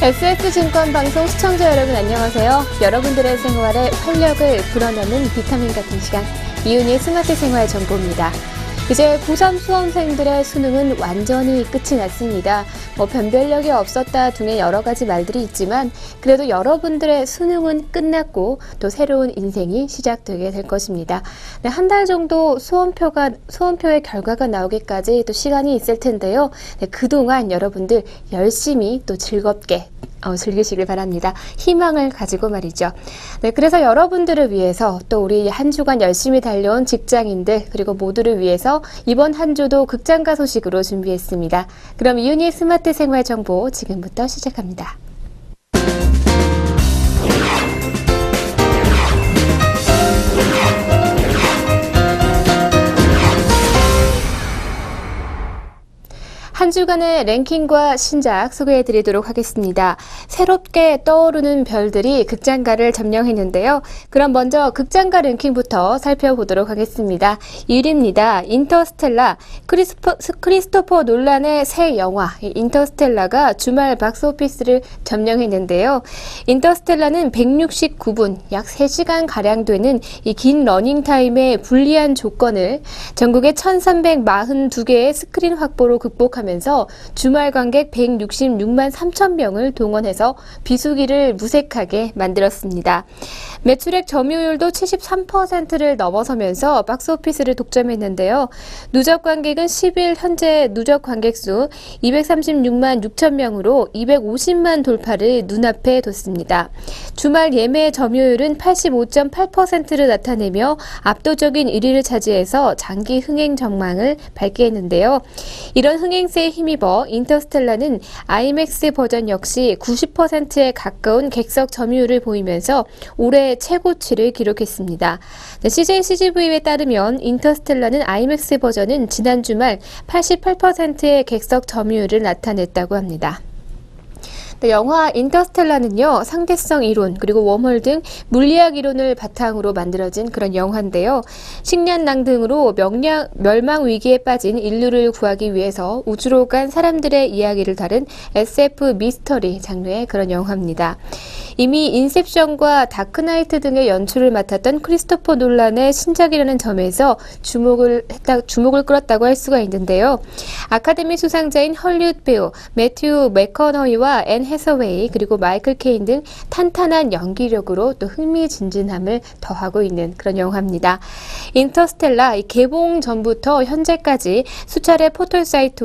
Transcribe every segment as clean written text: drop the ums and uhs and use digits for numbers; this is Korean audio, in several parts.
SF증권 방송 시청자 여러분 안녕하세요. 여러분들의 생활에 활력을 불어넣는 비타민 같은 시간, 이윤희의 스마트 생활 정보입니다. 이제 고3 수험생들의 수능은 완전히 끝이 났습니다. 변별력이 없었다 등의 여러 가지 말들이 있지만 그래도 여러분들의 수능은 끝났고 또 새로운 인생이 시작되게 될 것입니다. 한 달 정도 수험표의 결과가 나오기까지 또 시간이 있을 텐데요. 그동안 여러분들 열심히 또 즐겁게 즐기시길 바랍니다. 희망을 가지고 말이죠. 그래서 여러분들을 위해서 또 우리 한 주간 열심히 달려온 직장인들 그리고 모두를 위해서 이번 한 주도 극장가 소식으로 준비했습니다. 그럼 이윤희의 스마트 생활 정보 지금부터 시작합니다. 한 주간의 랭킹과 신작 소개해드리도록 하겠습니다. 새롭게 떠오르는 별들이 극장가를 점령했는데요. 그럼 먼저 극장가 랭킹부터 살펴보도록 하겠습니다. 1위입니다. 인터스텔라. 크리스토퍼 놀란의 새 영화 인터스텔라가 주말 박스오피스를 점령했는데요. 인터스텔라는 169분, 약 3시간가량 되는 이 긴 러닝타임의 불리한 조건을 전국의 1342개의 스크린 확보로 극복하면서 주말 관객 166만 3천 명을 동원해서 비수기를 무색하게 만들었습니다. 매출액 점유율도 73%를 넘어서면서 박스오피스를 독점했는데요. 누적 관객은 10일 현재 누적 관객 수 236만 6천 명으로 250만 돌파를 눈앞에 뒀습니다. 주말 예매 점유율은 85.8%를 나타내며 압도적인 1위를 차지해서 장기 흥행 전망을 밝게 했는데요. 이런 흥행세에 힘입어 인터스텔라는 IMAX 버전 역시 90%에 가까운 객석 점유율을 보이면서 올해 최고치를 기록했습니다. CJ CGV에 따르면 인터스텔라는 IMAX 버전은 지난 주말 88%의 객석 점유율을 나타냈다고 합니다. 영화 인터스텔라는요, 상대성 이론 그리고 웜홀 등 물리학 이론을 바탕으로 만들어진 그런 영화인데요. 식량난 등으로 멸망 위기에 빠진 인류를 구하기 위해서 우주로 간 사람들의 이야기를 다룬 SF 미스터리 장르의 그런 영화입니다. 이미 인셉션과 다크나이트 등의 연출을 맡았던 크리스토퍼 놀란의 신작이라는 점에서 주목을 끌었다고 할 수가 있는데요. 아카데미 수상자인 헐리우드 배우 매튜 맥커너히와 앤 해서웨이 그리고 마이클 케인 등 탄탄한 연기력으로 또 흥미진진함을 더하고 있는 그런 영화입니다. 인터스텔라 개봉 전부터 현재까지 수차례 포털사이트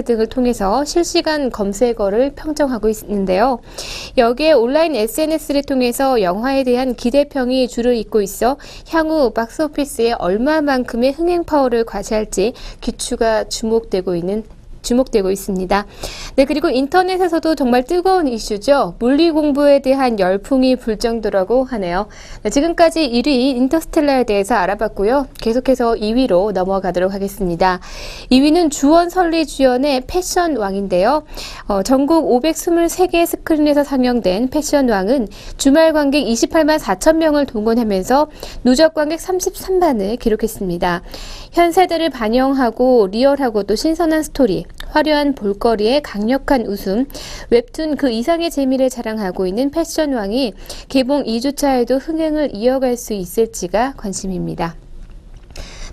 등을 통해서 실시간 검색어를 평정하고 있는데요. 여기에 온라인 SNS를 통해서 영화에 대한 기대평이 줄을 잇고 있어 향후 박스오피스에 얼마만큼의 흥행 파워를 과시할지 귀추가 주목되고 있습니다. 그리고 인터넷에서도 정말 뜨거운 이슈죠. 물리 공부에 대한 열풍이 불 정도라고 하네요. 지금까지 1위 인터스텔라에 대해서 알아봤고요. 계속해서 2위로 넘어가도록 하겠습니다. 2위는 주원 설리 주연의 패션왕인데요. 전국 523개 스크린에서 상영된 패션왕은 주말 관객 28만 4천 명을 동원하면서 누적 관객 33만을 기록했습니다. 현 세대를 반영하고 리얼하고 또 신선한 스토리, 화려한 볼거리에 강력한 웃음, 웹툰 그 이상의 재미를 자랑하고 있는 패션왕이 개봉 2주차에도 흥행을 이어갈 수 있을지가 관심입니다.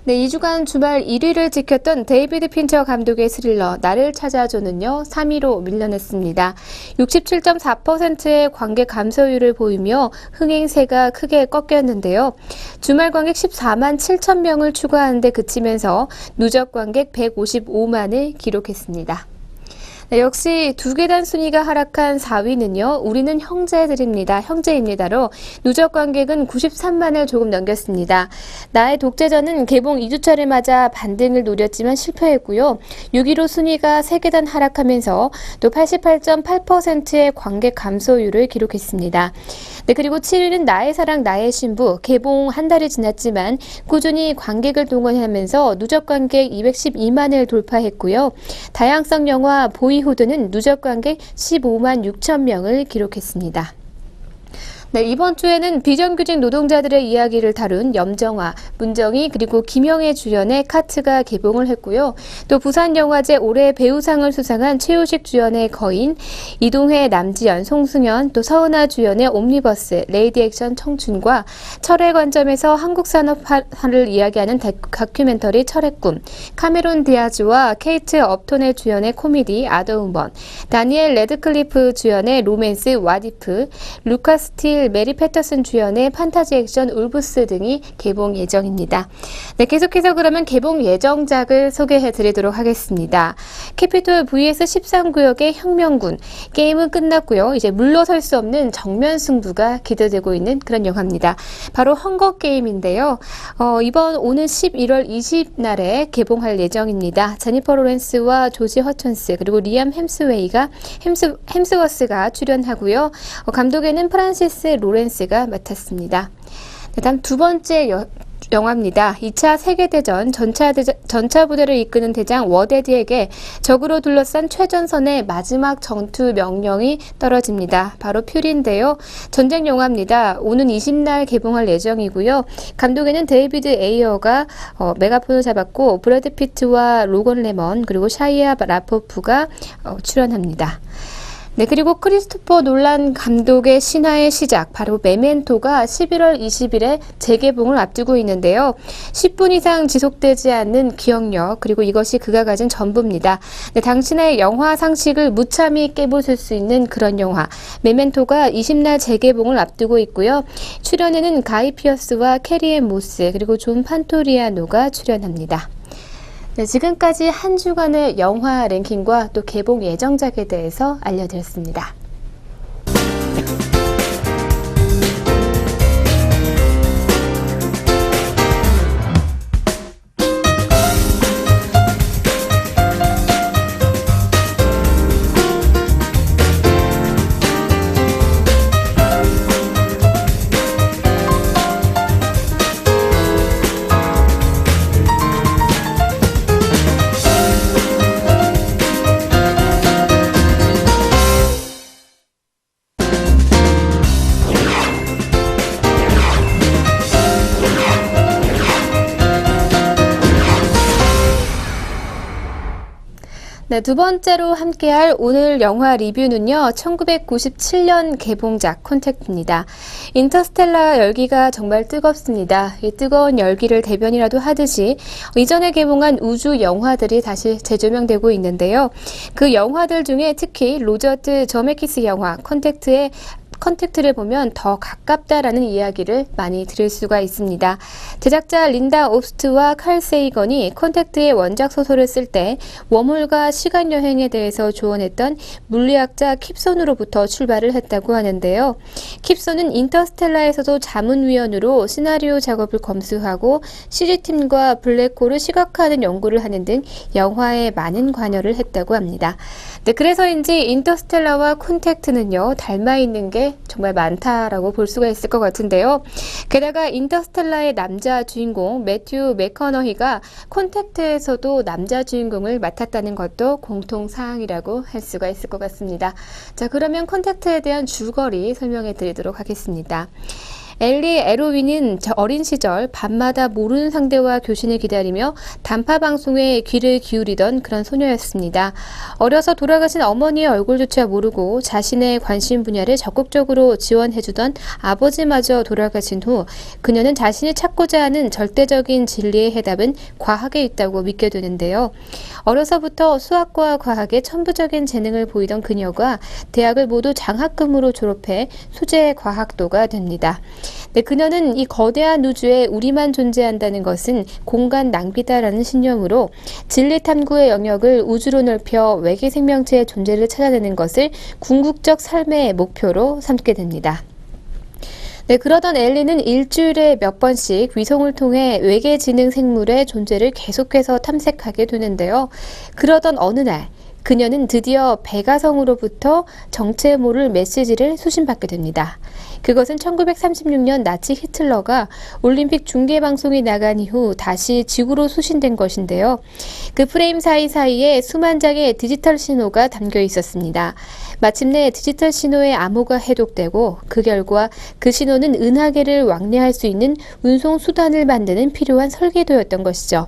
2주간 주말 1위를 지켰던 데이비드 핀처 감독의 스릴러 나를 찾아줘는요 3위로 밀려냈습니다. 67.4%의 관객 감소율을 보이며 흥행세가 크게 꺾였는데요. 주말 관객 14만 7천 명을 추가하는 데 그치면서 누적 관객 155만을 기록했습니다. 역시 두 계단 순위가 하락한 4위는요. 우리는 형제입니다로 누적 관객은 93만을 조금 넘겼습니다. 나의 독재자는 개봉 2주차를 맞아 반등을 노렸지만 실패했고요. 6위로 순위가 3계단 하락하면서 또 88.8%의 관객 감소율을 기록했습니다. 그리고 7위는 나의 사랑 나의 신부 개봉 한 달이 지났지만 꾸준히 관객을 동원하면서 누적 관객 212만을 돌파했고요. 다양성 영화 보이후드는 누적 관객 15만 6천 명을 기록했습니다. 네, 이번 주에는 비정규직 노동자들의 이야기를 다룬 염정아, 문정희 그리고 김영애 주연의 카트가 개봉을 했고요. 또 부산영화제 올해 배우상을 수상한 최우식 주연의 거인, 이동해, 남지연, 송승연, 또 서은아 주연의 옴니버스, 레이디 액션 청춘과 철의 관점에서 한국 산업화를 이야기하는 다큐멘터리 철의 꿈, 카메론 디아즈와 케이트 업톤의 주연의 코미디 아더우먼, 다니엘 레드클리프 주연의 로맨스 왓이프, 루카 스틸, 메리 패터슨 주연의 판타지 액션 울브스 등이 개봉 예정입니다. 네, 계속해서 그러면 개봉 예정작을 소개해드리도록 하겠습니다. 캐피톨 vs 13구역의 혁명군. 게임은 끝났고요. 이제 물러설 수 없는 정면 승부가 기대되고 있는 그런 영화입니다. 바로 헝거게임인데요. 이번 오는 11월 20날에 개봉할 예정입니다. 제니퍼 로렌스와 조지 허천스 그리고 리암 햄스워스가 출연하고요. 감독에는 프란시스 로렌스가 맡았습니다. 다음 두 번째 영화입니다. 2차 세계대전 전차 부대를 이끄는 대장 워데드에게 적으로 둘러싼 최전선의 마지막 전투 명령이 떨어집니다. 바로 퓨리인데요. 전쟁 영화입니다. 오는 20날 개봉할 예정이고요. 감독에는 데이비드 에이어가 메가폰을 잡았고 브래드 피트와 로건 레먼 그리고 샤이아 라포프가 출연합니다. 네, 그리고 크리스토퍼 놀란 감독의 신화의 시작, 바로 메멘토가 11월 20일에 재개봉을 앞두고 있는데요. 10분 이상 지속되지 않는 기억력, 그리고 이것이 그가 가진 전부입니다. 네, 당신의 영화 상식을 무참히 깨부술 수 있는 그런 영화, 메멘토가 20날 재개봉을 앞두고 있고요. 출연에는 가이 피어스와 캐리앤 모스, 그리고 존 판토리아노가 출연합니다. 네, 지금까지 한 주간의 영화 랭킹과 또 개봉 예정작에 대해서 알려드렸습니다. 네, 두 번째로 함께할 오늘 영화 리뷰는요. 1997년 개봉작 콘택트입니다. 인터스텔라 열기가 정말 뜨겁습니다. 이 뜨거운 열기를 대변이라도 하듯이 이전에 개봉한 우주 영화들이 다시 재조명되고 있는데요. 그 영화들 중에 특히 로저트 저메키스 영화 컨택트를 보면 더 가깝다라는 이야기를 많이 들을 수가 있습니다. 제작자 린다 옵스트와 칼 세이건이 컨택트의 원작 소설을 쓸 때 웜홀과 시간 여행에 대해서 조언했던 물리학자 킵손으로부터 출발을 했다고 하는데요. 킵손은 인터스텔라에서도 자문위원으로 시나리오 작업을 검수하고 CG팀과 블랙홀을 시각화하는 연구를 하는 등 영화에 많은 관여를 했다고 합니다. 네, 그래서인지 인터스텔라와 콘택트는요, 닮아 있는 게 정말 많다라고 볼 수가 있을 것 같은데요. 게다가 인터스텔라의 남자 주인공 매튜 맥커너히가 콘택트에서도 남자 주인공을 맡았다는 것도 공통사항이라고 할 수가 있을 것 같습니다. 자, 그러면 콘택트에 대한 줄거리 설명해 드리도록 하겠습니다. 엘리 에로윈은 어린 시절 밤마다 모르는 상대와 교신을 기다리며 단파 방송에 귀를 기울이던 그런 소녀였습니다. 어려서 돌아가신 어머니의 얼굴조차 모르고 자신의 관심 분야를 적극적으로 지원해주던 아버지마저 돌아가신 후 그녀는 자신이 찾고자 하는 절대적인 진리의 해답은 과학에 있다고 믿게 되는데요. 어려서부터 수학과 과학에 천부적인 재능을 보이던 그녀가 대학을 모두 장학금으로 졸업해 수재 과학도가 됩니다. 네, 그녀는 이 거대한 우주에 우리만 존재한다는 것은 공간 낭비다라는 신념으로 진리 탐구의 영역을 우주로 넓혀 외계 생명체의 존재를 찾아내는 것을 궁극적 삶의 목표로 삼게 됩니다. 네, 그러던 엘리는 일주일에 몇 번씩 위성을 통해 외계 지능 생물의 존재를 계속해서 탐색하게 되는데요. 그러던 어느 날 그녀는 드디어 베가성으로부터 정체에 모를 메시지를 수신받게 됩니다. 그것은 1936년 나치 히틀러가 올림픽 중계방송이 나간 이후 다시 지구로 수신된 것인데요. 그 프레임 사이사이에 수만 장의 디지털 신호가 담겨 있었습니다. 마침내 디지털 신호의 암호가 해독되고 그 결과 그 신호는 은하계를 왕래할 수 있는 운송 수단을 만드는 필요한 설계도였던 것이죠.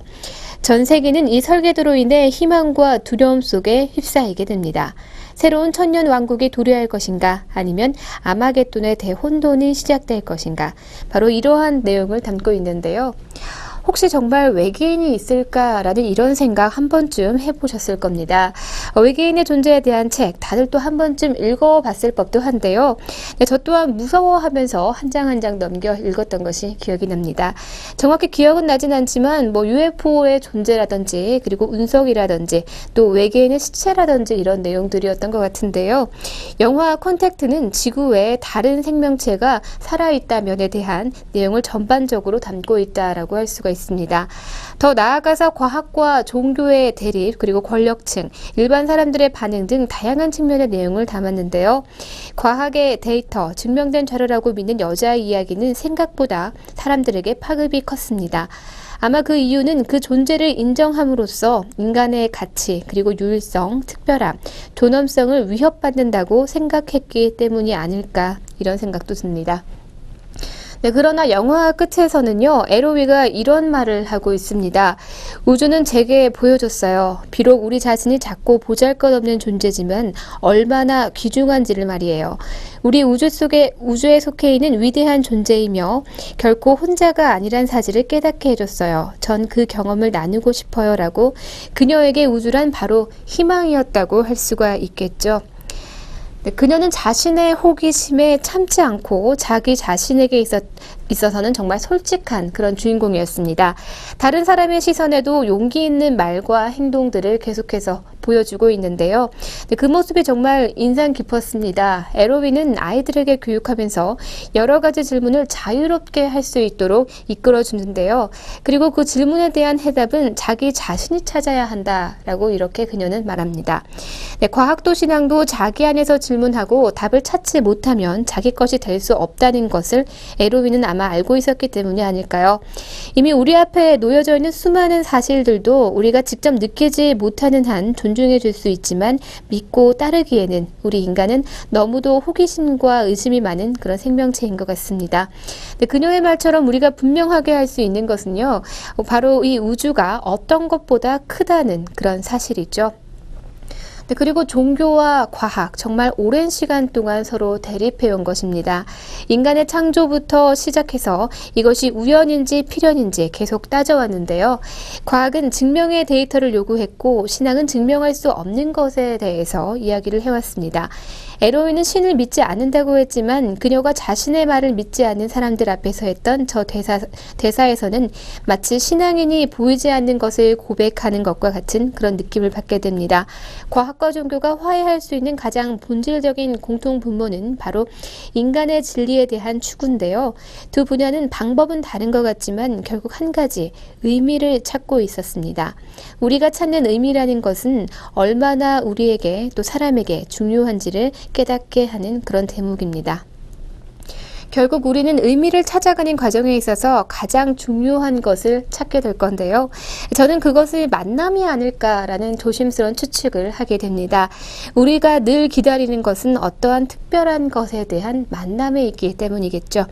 전 세계는 이 설계도로 인해 희망과 두려움 속에 휩싸이게 됩니다. 새로운 천년 왕국이 도래할 것인가 아니면 아마겟돈의 대혼돈이 시작될 것인가 바로 이러한 내용을 담고 있는데요. 혹시 정말 외계인이 있을까라는 이런 생각 한 번쯤 해보셨을 겁니다. 외계인의 존재에 대한 책 다들 또 한 번쯤 읽어봤을 법도 한데요. 네, 저 또한 무서워하면서 한 장 한 장 넘겨 읽었던 것이 기억이 납니다. 정확히 기억은 나진 않지만 UFO의 존재라든지 그리고 운석이라든지 또 외계인의 시체라든지 이런 내용들이었던 것 같은데요. 영화 콘택트는 지구 외에 다른 생명체가 살아있다면에 대한 내용을 전반적으로 담고 있다라고 할 수가 있습니다. 더 나아가서 과학과 종교의 대립 그리고 권력층, 일반 사람들의 반응 등 다양한 측면의 내용을 담았는데요. 과학의 데이터, 증명된 자료라고 믿는 여자의 이야기는 생각보다 사람들에게 파급이 컸습니다. 아마 그 이유는 그 존재를 인정함으로써 인간의 가치 그리고 유일성, 특별함, 존엄성을 위협받는다고 생각했기 때문이 아닐까 이런 생각도 듭니다. 네, 그러나 영화 끝에서는요, 에로위가 이런 말을 하고 있습니다. 우주는 제게 보여줬어요. 비록 우리 자신이 작고 보잘것없는 존재지만 얼마나 귀중한지를 말이에요. 우리 우주에 속해 있는 위대한 존재이며 결코 혼자가 아니란 사실을 깨닫게 해줬어요. 전 그 경험을 나누고 싶어요. 라고 그녀에게 우주란 바로 희망이었다고 할 수가 있겠죠. 네, 그녀는 자신의 호기심에 참지 않고 자기 자신에게 있어서는 정말 솔직한 그런 주인공이었습니다. 다른 사람의 시선에도 용기 있는 말과 행동들을 계속해서 보여주고 있는데요. 네, 그 모습이 정말 인상 깊었습니다. 에로위는 아이들에게 교육하면서 여러 가지 질문을 자유롭게 할 수 있도록 이끌어주는데요. 그리고 그 질문에 대한 해답은 자기 자신이 찾아야 한다라고 이렇게 그녀는 말합니다. 네, 과학도 신앙도 자기 안에서 질문하고 답을 찾지 못하면 자기 것이 될 수 없다는 것을 에로위는 아마 알고 있었기 때문이 아닐까요? 이미 우리 앞에 놓여져 있는 수많은 사실들도 우리가 직접 느끼지 못하는 한 존중해 줄 수 있지만 믿고 따르기에는 우리 인간은 너무도 호기심과 의심이 많은 그런 생명체인 것 같습니다. 네, 그녀의 말처럼 우리가 분명하게 할 수 있는 것은요, 바로 이 우주가 어떤 것보다 크다는 그런 사실이죠. 네, 그리고 종교와 과학, 정말 오랜 시간 동안 서로 대립해온 것입니다. 인간의 창조부터 시작해서 이것이 우연인지 필연인지 계속 따져왔는데요. 과학은 증명의 데이터를 요구했고 신앙은 증명할 수 없는 것에 대해서 이야기를 해왔습니다. 에로위는 신을 믿지 않는다고 했지만 그녀가 자신의 말을 믿지 않는 사람들 앞에서 했던 저 대사에서는 마치 신앙인이 보이지 않는 것을 고백하는 것과 같은 그런 느낌을 받게 됩니다. 과학과 종교가 화해할 수 있는 가장 본질적인 공통 분모는 바로 인간의 진리에 대한 추구인데요. 두 분야는 방법은 다른 것 같지만 결국 한 가지 의미를 찾고 있었습니다. 우리가 찾는 의미라는 것은 얼마나 우리에게 또 사람에게 중요한지를 깨닫게 하는 그런 대목입니다. 결국 우리는 의미를 찾아가는 과정에 있어서 가장 중요한 것을 찾게 될 건데요. 저는 그것을 만남이 아닐까라는 조심스러운 추측을 하게 됩니다. 우리가 늘 기다리는 것은 어떠한 특별한 것에 대한 만남에 있기 때문이겠죠.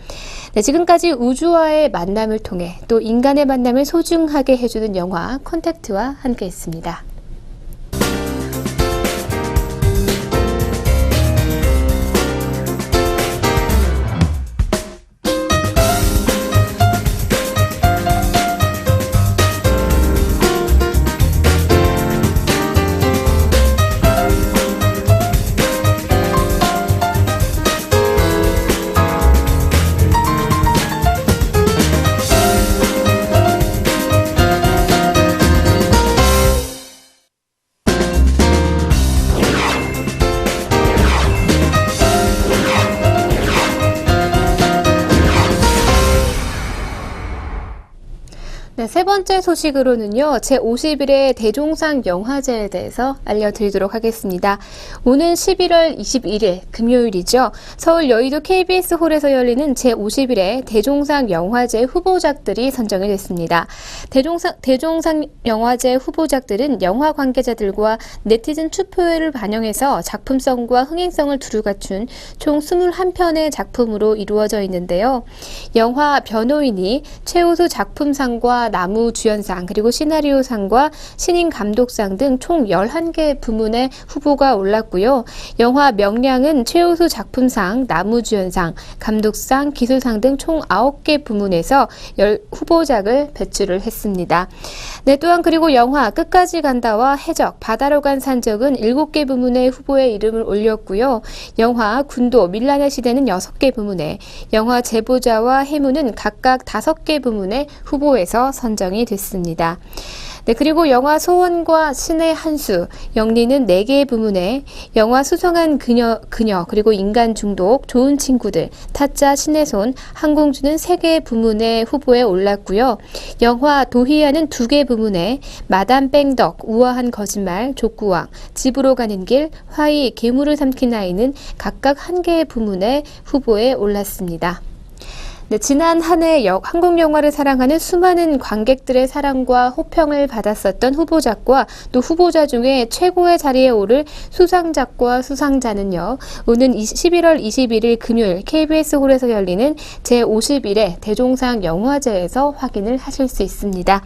네, 지금까지 우주와의 만남을 통해 또 인간의 만남을 소중하게 해주는 영화 콘택트와 함께했습니다. 세 번째 소식으로는요, 제51회 대종상 영화제에 대해서 알려드리도록 하겠습니다. 오는 11월 21일 금요일이죠. 서울 여의도 KBS 홀에서 열리는 제51회 대종상 영화제 후보작들이 선정이 됐습니다. 대종상 영화제 후보작들은 영화 관계자들과 네티즌 투표를 반영해서 작품성과 흥행성을 두루 갖춘 총 21편의 작품으로 이루어져 있는데요. 영화 변호인이 최우수 작품상과 나무주연상, 그리고 시나리오상과 신인 감독상 등 총 11개 부문에 후보가 올랐고요. 영화 명량은 최우수 작품상, 나무주연상, 감독상, 기술상 등 총 9개 부문에서 후보작을 배출을 했습니다. 네, 또한 그리고 영화 끝까지 간다와 해적, 바다로 간 산적은 7개 부문에 후보에 이름을 올렸고요. 영화 군도, 밀란의 시대는 6개 부문에, 영화 제보자와 해무는 각각 5개 부문에 후보에서 선정이 됐습니다. 네, 그리고 영화 소원과 신의 한수, 영리는 4개 부문에, 영화 수성한 그녀, 그리고 인간 중독, 좋은 친구들, 타짜 신의 손, 항공주는 3개 부문에 후보에 올랐고요. 영화 도희야는 2개 부문에, 마담 뺑덕, 우아한 거짓말, 족구왕, 집으로 가는 길, 화이, 괴물을 삼킨 아이는 각각 1개 부문에 후보에 올랐습니다. 네, 지난 한 해 한국 영화를 사랑하는 수많은 관객들의 사랑과 호평을 받았었던 후보작과 또 후보자 중에 최고의 자리에 오를 수상작과 수상자는요, 오는 11월 21일 금요일 KBS 홀에서 열리는 제51회 대종상 영화제에서 확인을 하실 수 있습니다.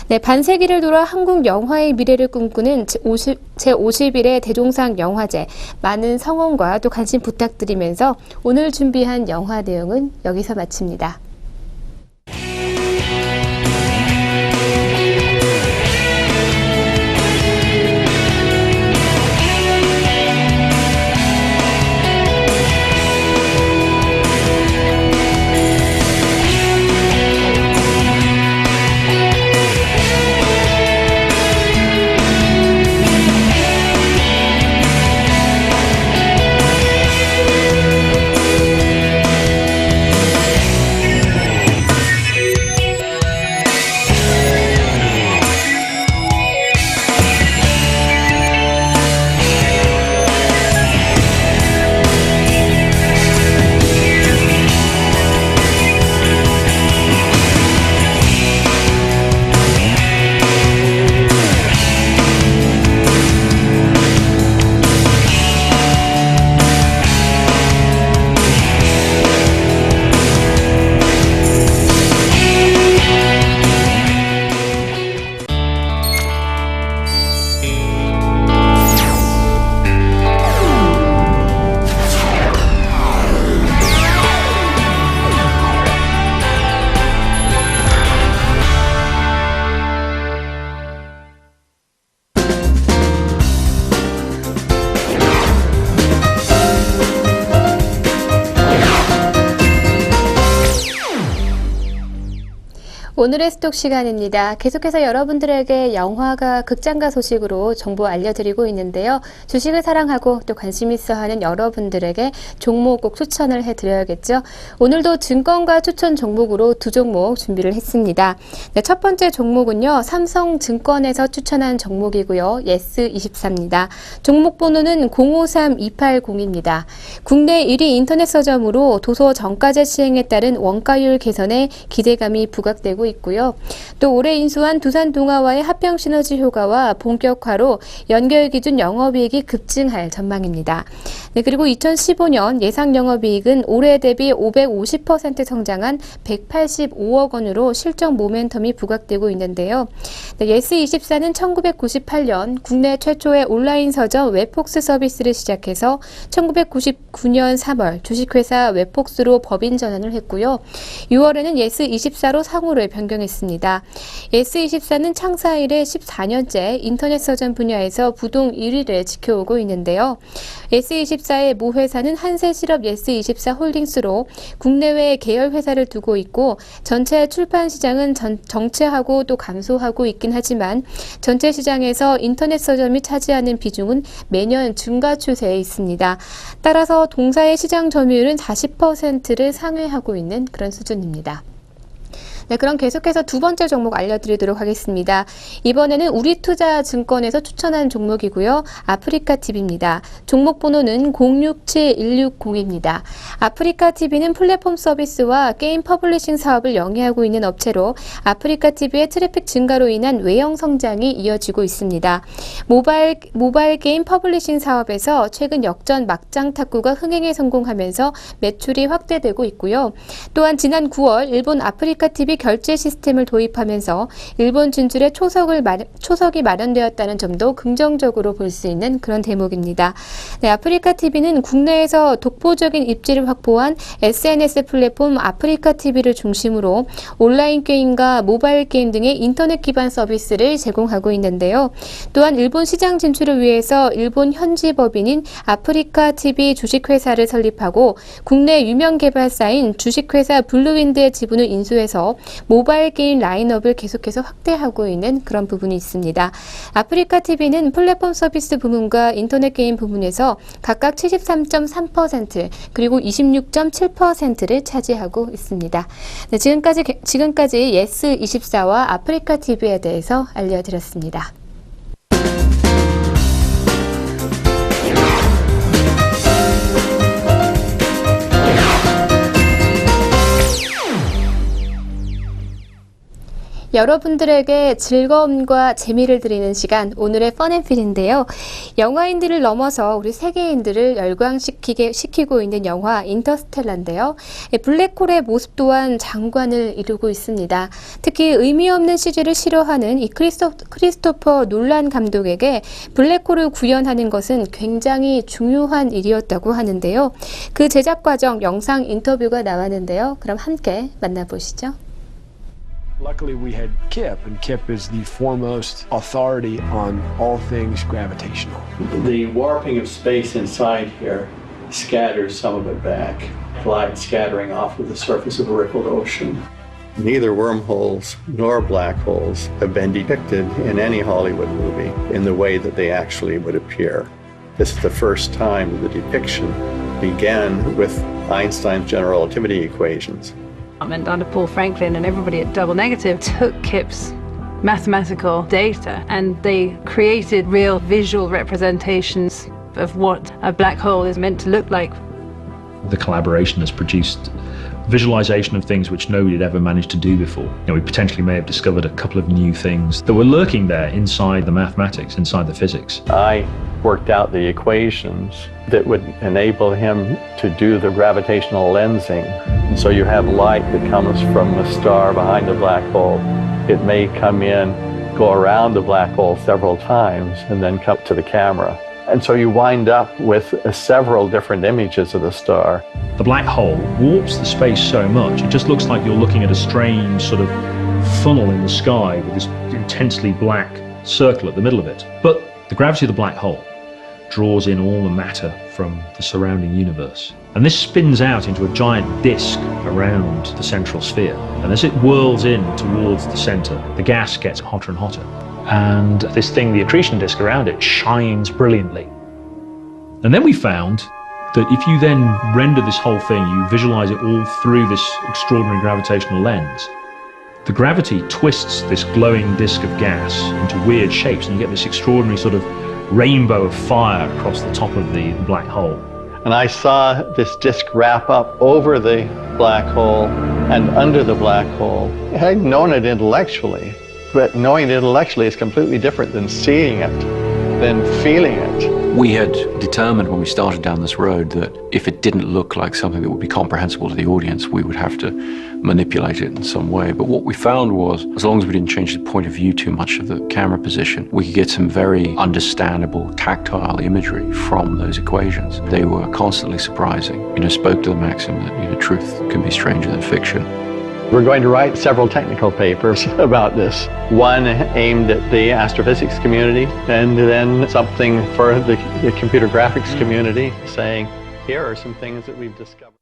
네, 반세기를 돌아 한국 영화의 미래를 꿈꾸는 제51회 대종상 영화제, 많은 성원과 또 관심 부탁드리면서 오늘 준비한 영화 내용은 여기서 마칩니다. 오늘의 스톡 시간입니다. 계속해서 여러분들에게 영화가 극장가 소식으로 정보 알려드리고 있는데요. 주식을 사랑하고 또 관심 있어 하는 여러분들에게 종목 꼭 추천을 해드려야겠죠. 오늘도 증권가 추천 종목으로 2종목 준비를 했습니다. 네, 첫 번째 종목은요, 삼성증권에서 추천한 종목이고요. 예스24입니다. 종목 번호는 053280입니다. 국내 1위 인터넷 서점으로 도서 정가제 시행에 따른 원가율 개선에 기대감이 부각되고 있고요. 또 올해 인수한 두산동아와의 합병 시너지 효과와 본격화로 연결 기준 영업이익이 급증할 전망입니다. 네, 그리고 2015년 예상 영업이익은 올해 대비 550% 성장한 185억 원으로 실적 모멘텀이 부각되고 있는데요. 네, 예스24는 1998년 국내 최초의 온라인 서점 웹폭스 서비스를 시작해서 1999년 3월 주식회사 웹폭스로 법인 전환을 했고요. 6월에는 예스24로 상호를 변경했습니다. 예스24는 창사 이래 14년째 인터넷 서점 분야에서 부동 1위를 지켜오고 있는데요. 예스24의 모 회사는 한세실업 예스24 홀딩스로 국내외 계열 회사를 두고 있고, 전체 출판 시장은 정체하고 또 감소하고 있긴 하지만 전체 시장에서 인터넷 서점이 차지하는 비중은 매년 증가 추세에 있습니다. 따라서 동사의 시장 점유율은 40%를 상회하고 있는 그런 수준입니다. 네, 그럼 계속해서 두 번째 종목 알려드리도록 하겠습니다. 이번에는 우리투자증권에서 추천한 종목이고요. 아프리카TV입니다. 종목 번호는 067160입니다. 아프리카TV는 플랫폼 서비스와 게임 퍼블리싱 사업을 영위하고 있는 업체로 아프리카TV의 트래픽 증가로 인한 외형 성장이 이어지고 있습니다. 모바일 게임 퍼블리싱 사업에서 최근 역전 막장 탁구가 흥행에 성공하면서 매출이 확대되고 있고요. 또한 지난 9월 일본 아프리카TV 결제 시스템을 도입하면서 일본 진출에 초석이 마련되었다는 점도 긍정적으로 볼 수 있는 그런 대목입니다. 네, 아프리카TV는 국내에서 독보적인 입지를 확보한 SNS 플랫폼 아프리카TV를 중심으로 온라인 게임과 모바일 게임 등의 인터넷 기반 서비스를 제공하고 있는데요. 또한 일본 시장 진출을 위해서 일본 현지 법인인 아프리카TV 주식회사를 설립하고 국내 유명 개발사인 주식회사 블루윈드의 지분을 인수해서 모바일 게임 라인업을 계속해서 확대하고 있는 그런 부분이 있습니다. 아프리카TV는 플랫폼 서비스 부문과 인터넷 게임 부문에서 각각 73.3% 그리고 26.7%를 차지하고 있습니다. 네, 지금까지 예스24와 아프리카TV에 대해서 알려드렸습니다. 여러분들에게 즐거움과 재미를 드리는 시간, 오늘의 펀앤필인데요. 영화인들을 넘어서 우리 세계인들을 열광시키고 있는 영화 인터스텔라인데요. 블랙홀의 모습 또한 장관을 이루고 있습니다. 특히 의미 없는 CG를 싫어하는 이 크리스토퍼 놀란 감독에게 블랙홀을 구현하는 것은 굉장히 중요한 일이었다고 하는데요. 그 제작 과정 영상 인터뷰가 나왔는데요. 그럼 함께 만나보시죠. Luckily we had Kip, and Kip is the foremost authority on all things gravitational. The warping of space inside here scatters some of it back, light scattering off of the surface of a rippled ocean. Neither wormholes nor black holes have been depicted in any Hollywood movie in the way that they actually would appear. This is the first time the depiction began with Einstein's general relativity equations. And under Paul Franklin and everybody at Double Negative took Kip's mathematical data and they created real visual representations of what a black hole is meant to look like. The collaboration has produced visualization of things which nobody had ever managed to do before. We potentially may have discovered a couple of new things that were lurking there inside the mathematics, inside the physics. I worked out the equations that would enable him to do the gravitational lensing. And so you have light that comes from the star behind the black hole. It may come in, go around the black hole several times, and then come to the camera. And so you wind up with several different images of the star. The black hole warps the space so much, it just looks like you're looking at a strange sort of funnel in the sky with this intensely black circle at the middle of it. But the gravity of the black hole draws in all the matter from the surrounding universe. And this spins out into a giant disk around the central sphere. And as it whirls in towards the center, the gas gets hotter and hotter. And this thing, the accretion disk around it, shines brilliantly. And then we found that if you then render this whole thing, you visualize it all through this extraordinary gravitational lens, the gravity twists this glowing disk of gas into weird shapes, and you get this extraordinary sort of rainbow of fire across the top of the black hole. And I saw this disk wrap up over the black hole and under the black hole. I'd known it intellectually, but knowing it intellectually is completely different than seeing it, than feeling it. We had determined when we started down this road that if it didn't look like something that would be comprehensible to the audience, we would have to manipulate it in some way. But what we found was, as long as we didn't change the point of view too much of the camera position, we could get some very understandable tactile imagery from those equations. They were constantly surprising. Spoke to the maxim that truth can be stranger than fiction. We're going to write several technical papers about this. One aimed at the astrophysics community, and then something for the computer graphics community, saying, here are some things that we've discovered.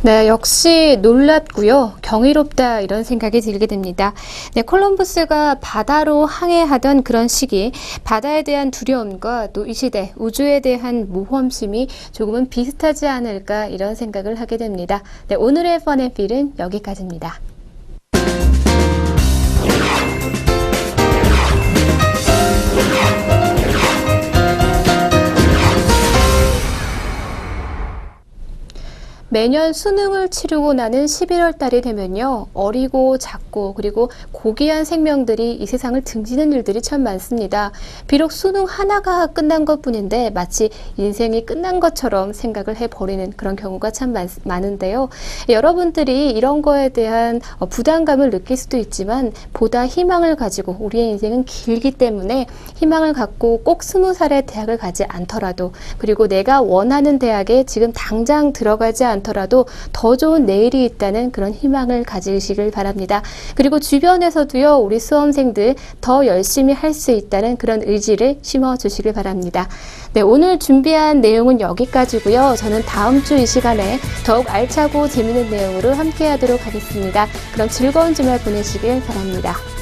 네, 역시 놀랍고요. 경이롭다 이런 생각이 들게 됩니다. 네, 콜럼버스가 바다로 항해하던 그런 시기, 바다에 대한 두려움과 또 이 시대 우주에 대한 모험심이 조금은 비슷하지 않을까 이런 생각을 하게 됩니다. 네, 오늘의 펀앤필은 여기까지입니다. 매년 수능을 치르고 나는 11월 달이 되면요. 어리고 작고 그리고 고귀한 생명들이 이 세상을 등지는 일들이 참 많습니다. 비록 수능 하나가 끝난 것뿐인데 마치 인생이 끝난 것처럼 생각을 해버리는 그런 경우가 참 많은데요. 여러분들이 이런 거에 대한 부담감을 느낄 수도 있지만 보다 희망을 가지고 우리의 인생은 길기 때문에 희망을 갖고 꼭 20살에 대학을 가지 않더라도 그리고 내가 원하는 대학에 지금 당장 들어가지 않더라도 더 좋은 내일이 있다는 그런 희망을 가지시길 바랍니다. 그리고 주변에서도요, 우리 수험생들 더 열심히 할 수 있다는 그런 의지를 심어주시길 바랍니다. 네, 오늘 준비한 내용은 여기까지고요. 저는 다음 주 이 시간에 더욱 알차고 재미있는 내용으로 함께 하도록 하겠습니다. 그럼 즐거운 주말 보내시길 바랍니다.